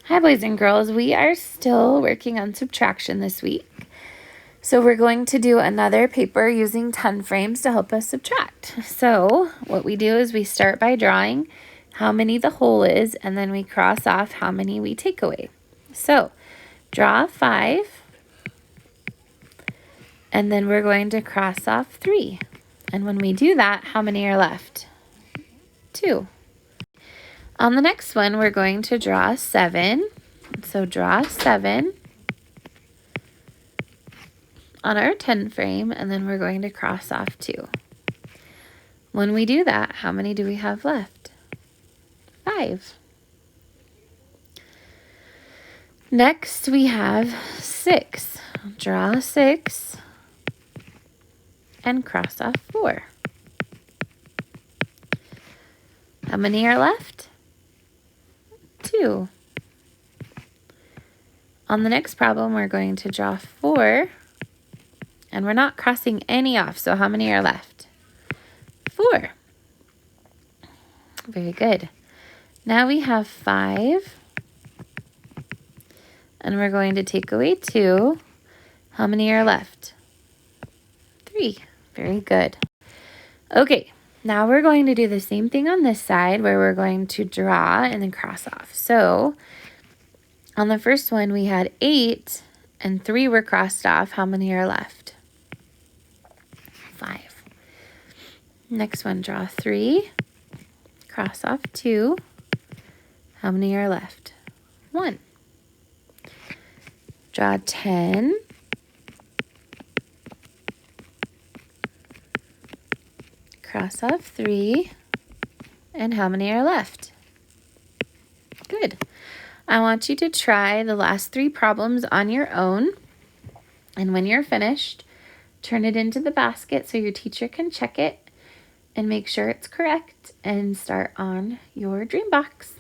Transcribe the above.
Hi, boys and girls. We are still working on subtraction this week. So we're going to do another paper using 10 frames to help us subtract. So what we do is we start by drawing how many the whole is, and then we cross off how many we take away. So draw 5, and then we're going to cross off 3. And when we do that, how many are left? 2. On the next one, we're going to draw 7. So draw 7 on our 10 frame, and then we're going to cross off 2. When we do that, how many do we have left? 5. Next, we have 6. Draw 6 and cross off 4. How many are left? 2. On the next problem, we're going to draw 4, and we're not crossing any off, so how many are left? 4. Very good. Now we have 5, and we're going to take away 2. How many are left? 3. Very good. Okay, now we're going to do the same thing on this side where we're going to draw and then cross off. So on the first one, we had 8 and 3 were crossed off. How many are left? 5. Next one, draw 3, cross off 2. How many are left? 1. Draw 10. Cross off 3. And how many are left? Good. I want you to try the last 3 problems on your own. And when you're finished, turn it into the basket so your teacher can check it and make sure it's correct and start on your dream box.